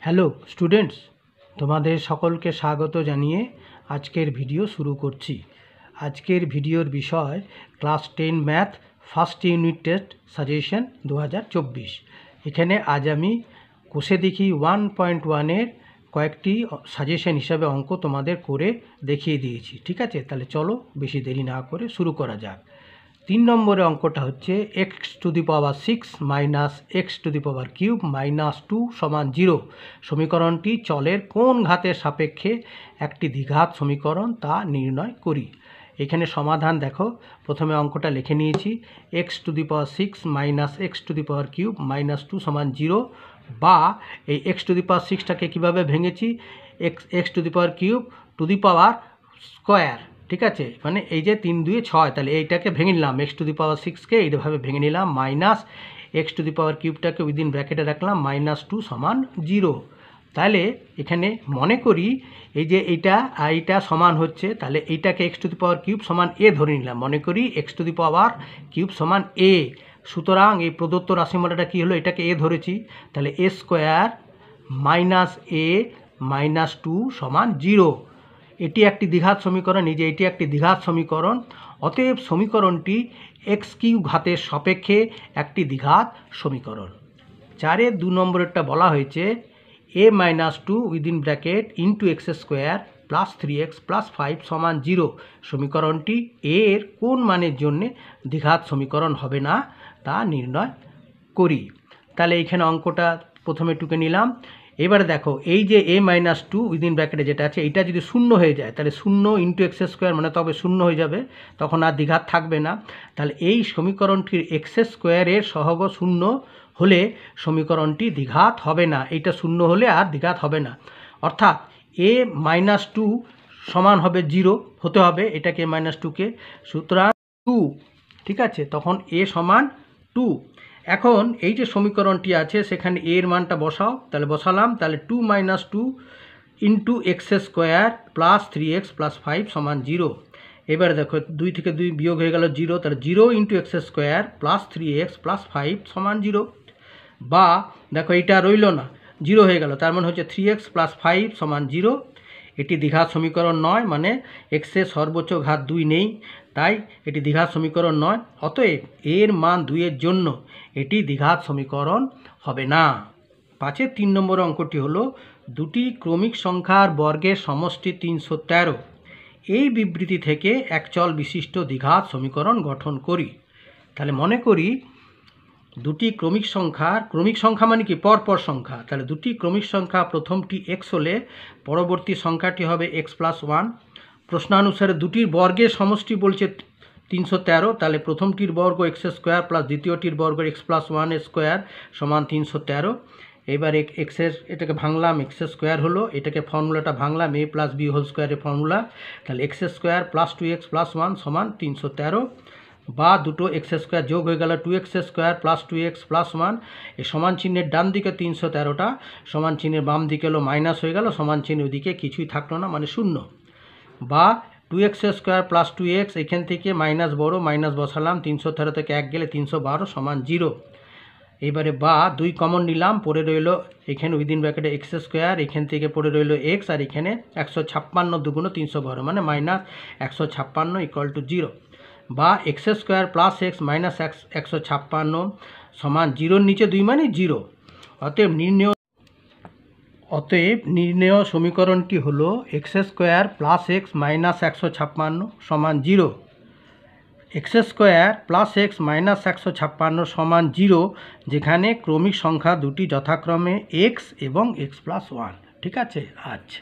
Hello students, তোমাদের সকলকে স্বাগত জানিয়ে আজকের ভিডিও শুরু করছি। আজকের ভিডিওর বিষয় class 10 math first unit test suggestion 2024। এখানে আজ আমি কোষে দেখি 1.1-এর কয়েকটি সাজেশন হিসাবে অঙ্ক তোমাদের করে দেখিয়ে দিয়েছি। ঠিক আছে, তাহলে চলো বেশি দেরি না করে শুরু করা যাক। 3 নম্বরের অঙ্কটা হচ্ছে x⁶ -x³ -2 = 0 সমীকরণটি চলের কোন ঘাতের সাপেক্ষে একটি দ্বিঘাত সমীকরণ তা নির্ণয় করি। এখানে সমাধান দেখো, প্রথমে অঙ্কটা লিখে নিয়েছি x⁶ -x³ -2 = 0, বা এই x⁶টাকে কীভাবে ভেঙেছি, x⁶² ঠিক আছে, মানে এই যে 3 2 6, তাহলে এইটাকে ভেঙে নিলাম, x⁶কে এইভাবে ভেঙে নিলাম, মাইনাস x⁵টাকে উইদিন ব্র্যাকেটে রাখলাম, -2 = 0। তাহলে এখানে মনে করি এই যে এইটা সমান হচ্ছে, তাহলে এইটাকে x³ a ধরে নিলাম, মনে করি x³ a। সুতরাং এই প্রদত্ত রাশিমালাটা কী হলো, এটাকে a ধরেছি, তাহলে a² - a - 2 = 0। এটি একটি দ্বিঘাত সমীকরণ, এই যে এটি একটি দ্বিঘাত সমীকরণ, অতএব সমীকরণটি x³ ঘাতের সাপেক্ষে একটি দ্বিঘাত সমীকরণ। 4-এর 2 নম্বরেরটা বলা হয়েছে a - 2 within bracket into x² + 3x + 5 = 0 সমীকরণটি a এর কোন মানের জন্যে দ্বিঘাত সমীকরণ হবে না তা নির্ণয় করি। তাহলে এইখানে অঙ্কটা প্রথমে টুকে নিলাম। এবারে দেখো, এই যে a - 2 উইদিন ব্র্যাকেটে যেটা আছে, এইটা যদি 0 হয়ে যায়, তাহলে 0 × x² মানে তবে 0 হয়ে যাবে, তখন আর দ্বিঘাত থাকবে না। তাহলে এই সমীকরণটির x² এর সহগ 0 হলে সমীকরণটি দ্বিঘাত হবে না, এইটা 0 হলে আর দ্বিঘাত হবে না। অর্থাৎ a - 2 সমান হবে 0 হতে হবে, এটাকে -2কে, সুতরাং 2, ঠিক আছে, তখন a সমান 2। এখন এই যে সমীকরণটি আছে সেখানে a এর মানটা বসাও, তাহলে বসালাম, তাহলে 2 - 2 × x² + 3x + 5 = 0। এবারে দেখো 2 থেকে 2 বিয়োগ হয়ে গেল 0, তাহলে 0 × x² + 3x + 5 = 0। বা দেখো এইটা রইল না, 0 হয়ে গেল, তার মানে হচ্ছে 3x + 5 = 0। এটি দ্বিঘাত সমীকরণ নয়, মানে x এর সর্বোচ্চ ঘাত 2 নেই, তাই এটি দ্বিঘাত সমীকরণ নয়। অতএব এর মান 2 এর জন্য এটি দ্বিঘাত সমীকরণ হবে না। 5-এর 3 নম্বর অঙ্কটি হলো দুটি ক্রমিক সংখ্যার বর্গের সমষ্টি 313, এই বিবৃতি থেকে এক চল বিশিষ্ট দ্বিঘাত সমীকরণ গঠন করি। তাহলে মনে করি দুটি ক্রমিক সংখ্যা মানে কি, পরপর সংখ্যা, তাহলে দুটি ক্রমিক সংখ্যা, প্রথমটি x হলে পরবর্তী সংখ্যাটি হবে x + 1। প্রশ্নানুসারে দুটির বর্গের সমষ্টি বলছে 313, তাহলে প্রথমটির বর্গ x² + দ্বিতীয়টির বর্গ x + 1 স্কোয়ার = 313। এবার এটাকে ভাঙলাম, x² হলো, এটাকে ফর্মুলাটা ভাঙলাম, a + b² এর ফর্মুলা, তাহলে x² + 2x + 1 = 313, বা দুটো x² যোগ হয়ে গেল 2x² + 2x + 1, এই সমান চিহ্নের ডান দিকে 313টা, সমান চিহ্নের বাম দিকে হলো মাইনাস হয়ে গেল, সমান চিহ্নের ওদিকে কিছুই থাকলো না, মানে 0। বা 2x² + 2x, এখান থেকে মাইনাস বড়, মাইনাস বসালাম, 313 থেকে 1 গেলে 312 = 0। এবারে বা 2 কমন নিলাম, পড়ে রইল এখানে উইদিন ব্র্যাকেটে x², এখান থেকে পড়ে রইল x, আর এখানে 156 2 × 312 মানে -156 = 0। বা x² + x - 156 = 0-র নিচে 2 মানে 0। অতএব নির্ণেয় সমীকরণটি হলো x² + x - 156 = 0। x² + x - 156 = 0 যেখানে ক্রমিক সংখ্যা দুটি যথাক্রমে x এবং x + 1। ঠিক আছে, আচ্ছা।